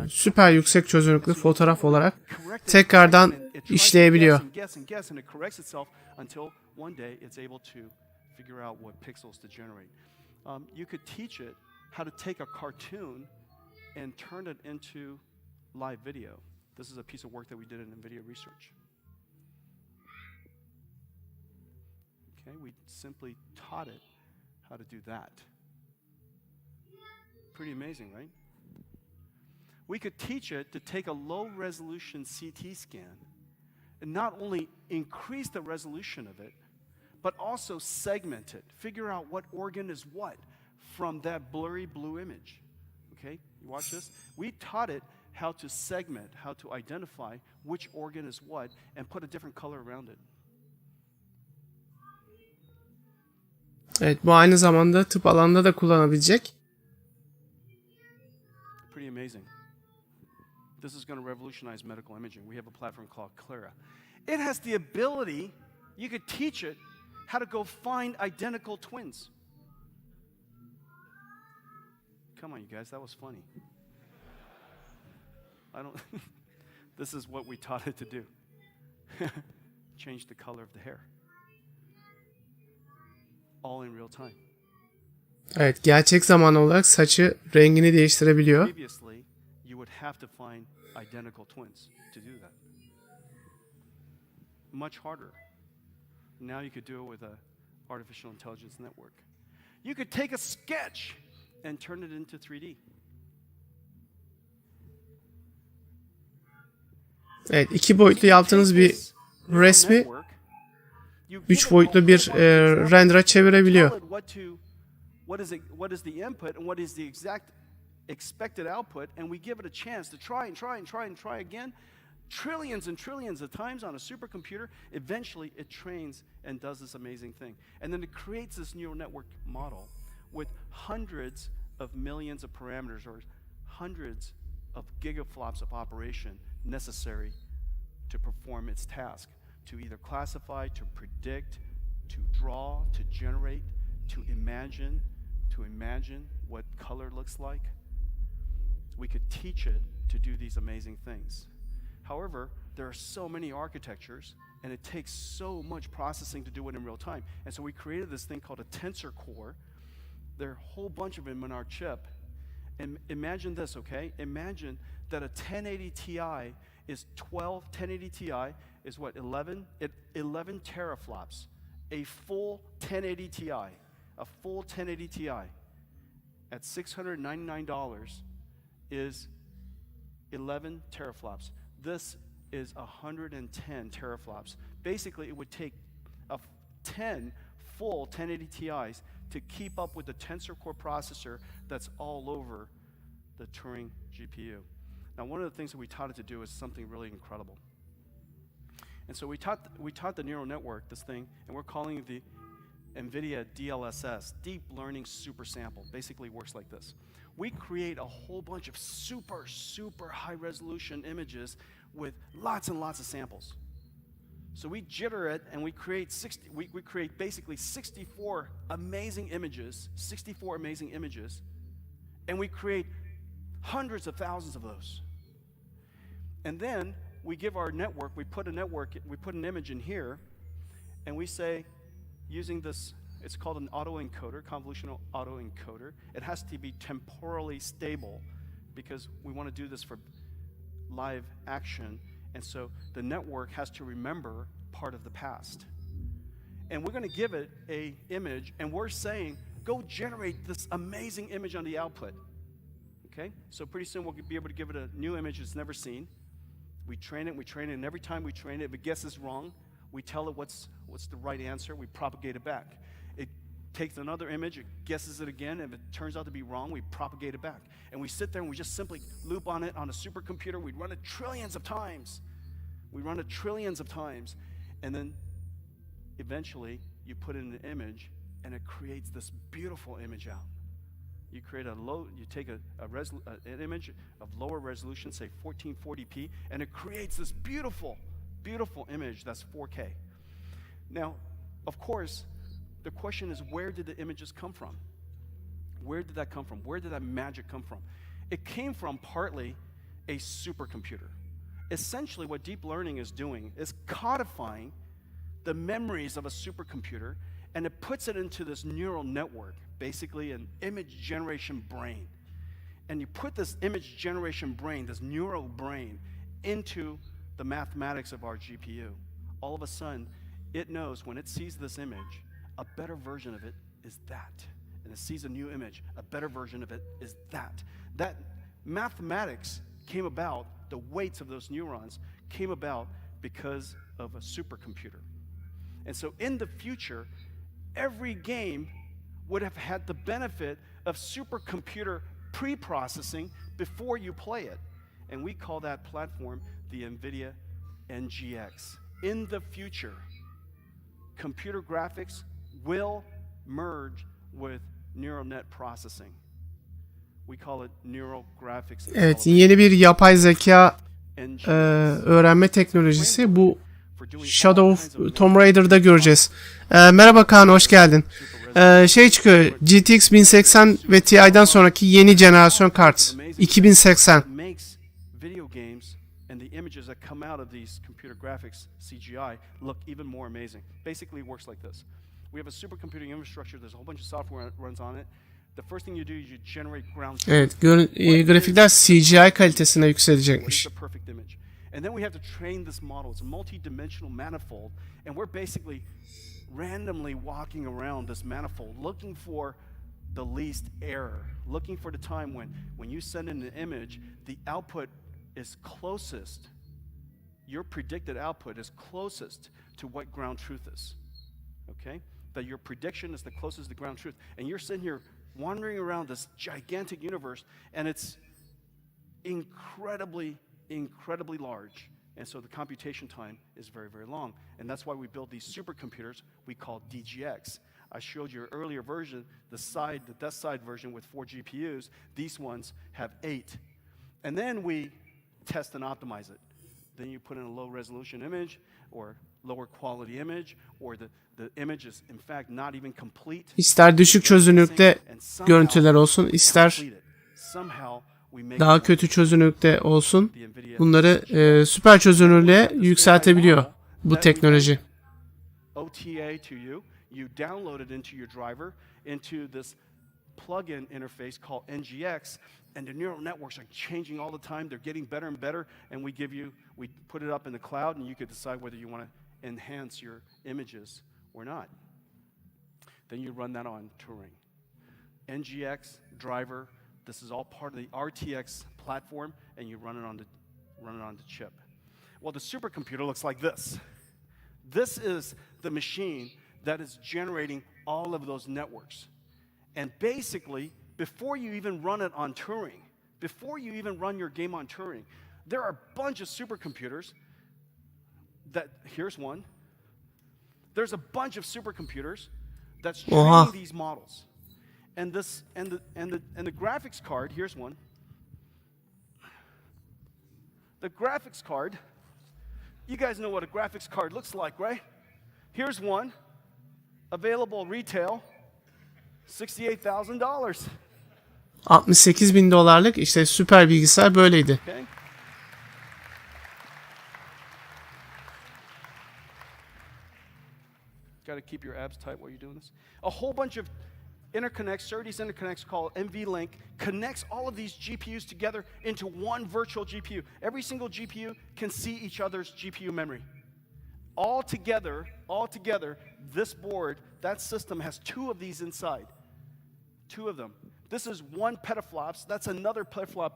süper yüksek çözünürlüklü fotoğraf olarak tekrardan işleyebiliyor.
figure out what pixels to generate. You could teach it how to take a cartoon and turn it into live video. This is a piece of work that we did in Nvidia research. Okay, we simply taught it how to do that. Pretty amazing, right? We could teach it to take a low-resolution CT scan and not only increase the resolution of it, but also segment it, figure out what organ is what from that blurry blue image. Okay, you watch this? We taught it how to segment, how to identify which organ is what, and put a different color around it.
Evet, bu aynı zamanda tıp alanında da kullanabilecek.
Pretty amazing. This is going to revolutionize medical imaging. We have a platform called Clara. It has the ability, you could teach it how to go find identical twins. Come on, you guys, that was funny. This is what we taught it to do. Change the color of the hair. All in real time.
Evet, gerçek zaman olarak saçı rengini değiştirebiliyor.
Previously, you would have to find identical twins to do that. Much harder. Now you could do it with a artificial intelligence network. You could take a sketch and turn it into 3D.
Evet, 2 boyutlu yaptığınız bir resmi 3 boyutlu bir render'a çevirebiliyor.
What is the input and what is the exact expected output, and we give it a chance to try again, trillions and trillions of times on a supercomputer. Eventually, it trains and does this amazing thing, and then it creates this neural network model with hundreds of millions of parameters or hundreds of gigaflops of operation necessary to perform its task, to either classify, to predict, to draw, to generate, to imagine what color looks like. We could teach it to do these amazing things. However, there are so many architectures, and it takes so much processing to do it in real time. And so we created this thing called a tensor core. There are a whole bunch of them in our chip. And imagine this, okay? Imagine that a 1080 Ti is 1080 Ti is what, 11 teraflops. A full 1080 Ti, a full 1080 Ti at $699 is 11 teraflops. This is 110 teraflops. Basically, it would take 10 full 1080 Ti's to keep up with the tensor core processor that's all over the Turing GPU. Now, one of the things that we taught it to do is something really incredible. And so we taught the neural network this thing, and we're calling it the Nvidia DLSS, Deep Learning Super Sample. Basically works like this. We create a whole bunch of super high resolution images with lots and lots of samples. So we jitter it, and we create basically 64 amazing images, and we create hundreds of thousands of those. And then we give our network, we put an image in here, and we say, using this, it's called an autoencoder, convolutional autoencoder. It has to be temporally stable because we want to do this for live action. And so the network has to remember part of the past. And we're going to give it an image, and we're saying, go generate this amazing image on the output. Okay? So pretty soon we'll be able to give it a new image it's never seen. We train it, and every time we train it, if it guesses wrong, we tell it what's the right answer, we propagate it back. It takes another image, it guesses it again, if it turns out to be wrong, we propagate it back. And we sit there and we just simply loop on it on a supercomputer. We run it trillions of times. And then eventually you put in an image and it creates this beautiful image out. You take an image of lower resolution, say 1440p, and it creates this beautiful image that's 4K. Now, of course, the question is, where did the images come from? Where did that come from? Where did that magic come from? It came from partly a supercomputer. Essentially, what deep learning is doing is codifying the memories of a supercomputer and it puts it into this neural network, basically an image generation brain. And you put this image generation brain, this neural brain, into the mathematics of our GPU. All of a sudden, it knows when it sees this image, a better version of it is that. And it sees a new image, a better version of it is that. That mathematics came about, the weights of those neurons came about because of a supercomputer. And so in the future, every game would have had the benefit of supercomputer pre-processing before you play it. And we call that platform the Nvidia NGX. In the future, computer graphics will merge with neural net processing. We call it neural graphics.
Evet, yeni bir yapay zeka öğrenme teknolojisi. Bu Shadow of Tomb Raider'da göreceğiz. Merhaba Kaan, hoş geldin. Şey çıkıyor, GTX 1080 ve Ti'den sonraki yeni jenerasyon kart. 2080.
And the images that come out of these computer graphics, CGI, look even more amazing. Basically, it works like this. We have a supercomputing infrastructure. There's a whole bunch of software that runs on it. The first thing you do is you generate ground truth.
Evet, grafikler CGI kalitesine yükselecekmiş.
What is the perfect image? And then we have to train this model. It's a multi-dimensional manifold, and we're basically randomly walking around this manifold looking for the least error, looking for the time when you send in an image, the output is closest, your predicted output is closest to what ground truth is, okay? That your prediction is the closest to ground truth. And you're sitting here wandering around this gigantic universe, and it's incredibly, incredibly large. And so the computation time is very, very long. And that's why we build these supercomputers we call DGX. I showed you earlier version, the desk side version with 4 GPUs. These ones have 8. And then we test and optimize it. Then you put in a low resolution image or lower quality image, or the image is in fact not even complete.
İster düşük çözünürlükte görüntüler olsun, ister daha kötü çözünürlükte olsun. Bunları süper çözünürlüğe yükseltebiliyor bu teknoloji.
OTA to you. You download it into your driver, into this plug-in interface called NGX, and the neural networks are changing all the time. They're getting better and better, and we put it up in the cloud, and you could decide whether you want to enhance your images or not. Then you run that on Turing. NGX driver. This is all part of the RTX platform, and you run it on the chip. Well, the supercomputer looks like this. This is the machine that is generating all of those networks. And basically, before you even run it on Turing, before you even run your game on Turing, there are a bunch of supercomputers here's one. There's a bunch of supercomputers that's training these models. And the graphics card, here's one. The graphics card, you guys know what a graphics card looks like, right? Here's one, available retail, $68,000.
$68.000 işte süper bilgisayar böyleydi.
Okay. Got to keep your abs tight while you're doing this. A whole bunch of interconnects, SerDes interconnects called NVLink, connects all of these GPUs together into one virtual GPU. Every single GPU can see each other's GPU memory. All together, this board, that system has 2 of these inside. 2 of them. This is 1 petaflops. That's another petaflop,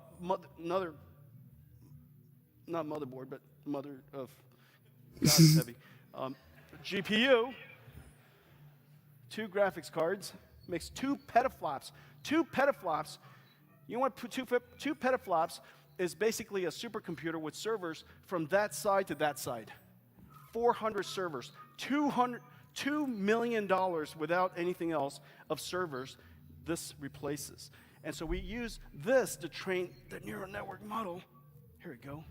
not motherboard, but mother of, God, it's heavy. GPU, 2 graphics cards, makes 2 petaflops. 2 petaflops, you want to put 2 petaflops is basically a supercomputer with servers from that side to that side. 400 servers, $2 million without anything else of servers this replaces. And so we use this to train the neural network model. Here we go.